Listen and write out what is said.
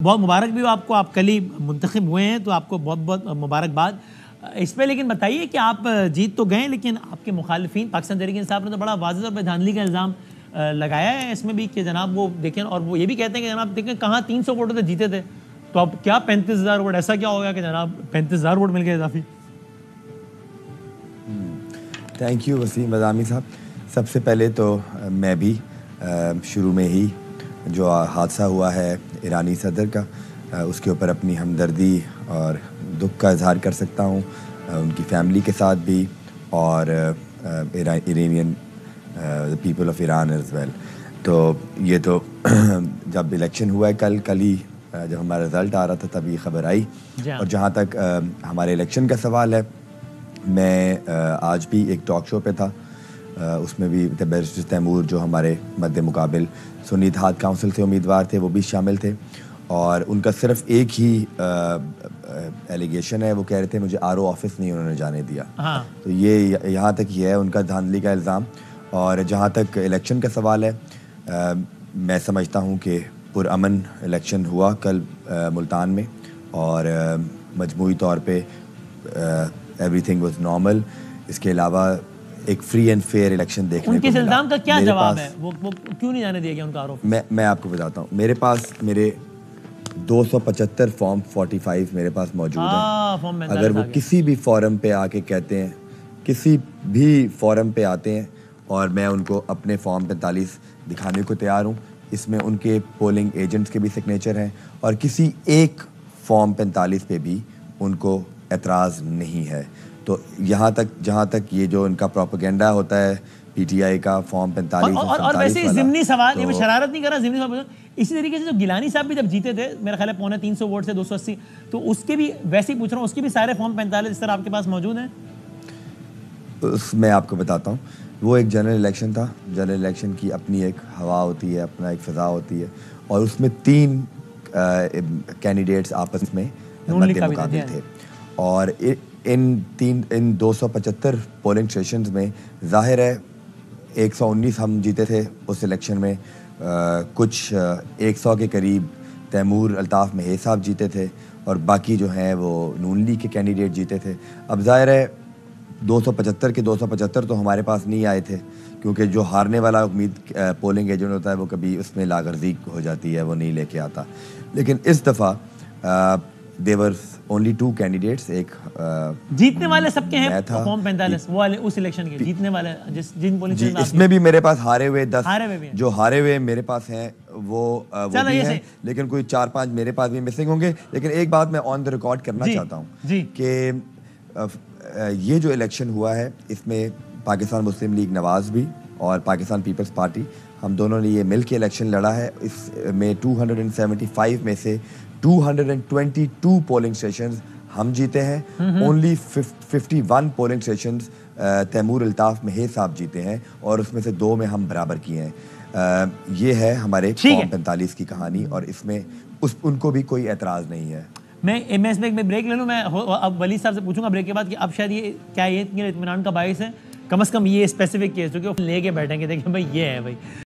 बहुत मुबारक भी हो आपको, आप कल ही मुंतखब हुए हैं, तो आपको बहुत बहुत मुबारकबाद इस पर। लेकिन बताइए कि आप जीत तो गए, लेकिन आपके मुखालिफिन पाकिस्तान तहरीक इंसाफ ने तो बड़ा वाज़ेह तौर पर धांधली का इल्ज़ाम लगाया है इसमें भी कि जनाब वो देखें, और वो ये भी कहते हैं कि जनाब देखें कहाँ 300 वोटों से जीते थे, तो अब क्या 35,000 वोट, ऐसा क्या हो गया कि जनाब 35,000 वोट मिल गए इजाफी। थैंक यू वसीम बदामी साहब। सबसे पहले तो मैं भी शुरू में ही जो हादसा हुआ है ईरानी सदर का, उसके ऊपर अपनी हमदर्दी और दुख का इजहार कर सकता हूँ, उनकी फैमिली के साथ भी, और Iranian people of Iran as well. तो ये तो जब इलेक्शन हुआ है कल ही जब हमारा रिज़ल्ट आ रहा था तब ये खबर आई। और जहाँ तक हमारे इलेक्शन का सवाल है, मैं आज भी एक टॉक शो पे था, उसमें भी बैरिस्टर तैमूर जो हमारे मद्दे मुकाबिल सुन्नी इत्तेहाद काउंसिल से उम्मीदवार थे वो भी शामिल थे, और उनका सिर्फ एक ही एलिगेशन है, वो कह रहे थे मुझे आरओ ऑफिस नहीं उन्होंने जाने दिया। तो ये यहाँ तक ही है उनका धांधली का इल्ज़ाम। और जहाँ तक इलेक्शन का सवाल है, मैं समझता हूँ कि पुरअमन इलेक्शन हुआ कल मुल्तान में, और मजमूई तौर पे एवरीथिंग वाज नॉर्मल। इसके अलावा एक फ्री एंड फेयर इलेक्शन देखने को मिला। उनके इल्ज़ाम का क्या जवाब है, वो क्यों नहीं जाने दिया गया उनका आरोप? मैं आपको बताता हूँ, मेरे पास मेरे 275 फॉर्म 45 मेरे पास मौजूद हैं। अगर वो किसी भी फोरम पे आके कहते हैं, किसी भी फोरम पे आते हैं, और मैं उनको अपने फॉर्म 45 दिखाने को तैयार हूँ। इसमें उनके पोलिंग एजेंट्स के भी सिग्नेचर हैं, और किसी एक फॉर्म 45 पे भी उनको एतराज़ नहीं है। तो यहाँ तक जहाँ तक ये जो इनका प्रोपेगेंडा होता है पीटीआई का फॉर्म 45 और वैसे ज़िमनी सवाल, ये मैं शरारत नहीं कर रहा, ज़िमनी सवाल इसी तरीके से जो गिलानी साहब भी जब जीते थे मेरा ख्याल है 350 वोट से 280, तो उसके भी वैसे ही पूछ रहा हूँ, उसके भी सारे फॉर्म 45 इस तरह आपके पास मौजूद हैं? मैं आपको बताता हूँ, वो एक जनरल इलेक्शन था। जनरल इलेक्शन की अपनी एक हवा होती है, अपना एक फ़िज़ा होती है, और उसमें 3 कैंडिडेट्स आपस में मद्दे मुकाबिल थे, और इन 275 पोलिंग स्टेशंस में ज़ाहिर है 119 हम जीते थे उस इलेक्शन में, कुछ 100 के करीब तैमूर अल्ताफ़ महेज साहब जीते थे, और बाकी जो हैं वो नून लीग के कैंडिडेट जीते थे। अब ज़ाहिर है 275 के 275 तो हमारे पास नहीं आए थे, क्योंकि जो हारने वाला पोलिंग एजेंट होता है वो कभी उसमें लागर्जी हो जाती है, वो नहीं लेके आता। लेकिन इस दफ़ा देवर ओनली 2 कैंडिडेट्स, एक जीतने वाले सबके हैं फॉर्म 45 वो वाले उस इलेक्शन के जीतने वाले जिन पोलिंग जी, इसमें भी मेरे पास हारे हुए 10 जो हारे हुए मेरे पास हैं वो भी हैं, लेकिन कोई 4-5 मेरे पास भी मिसिंग होंगे। लेकिन एक बात मैं ऑन द रिकॉर्ड करना चाहता हूँ कि ये जो इलेक्शन हुआ है इसमें पाकिस्तान मुस्लिम लीग नवाज़ भी और पाकिस्तान पीपल्स पार्टी, हम दोनों ने ये मिल के इलेक्शन लड़ा है। इसमें 275 में से 222 पोलिंग स्टेशंस हम जीते हैं, only 51 polling stations Taimur Altaf महेज साहब जीते हैं, और उसमें से 2 में हम बराबर किए हैं। ये है हमारे फॉर्म 45 की कहानी, और इसमें उनको भी कोई एतराज़ नहीं है। मैं इसमें ब्रेक ले लूँ, मैं अब वली साहब से पूछूंगा ब्रेक के बाद कि अब शायद ये क्या ये इत्मीनान का बाइस है, कम से कम ये स्पेसिफिक केस जो कि लेके बैठेंगे, देखिए भाई ये है भाई।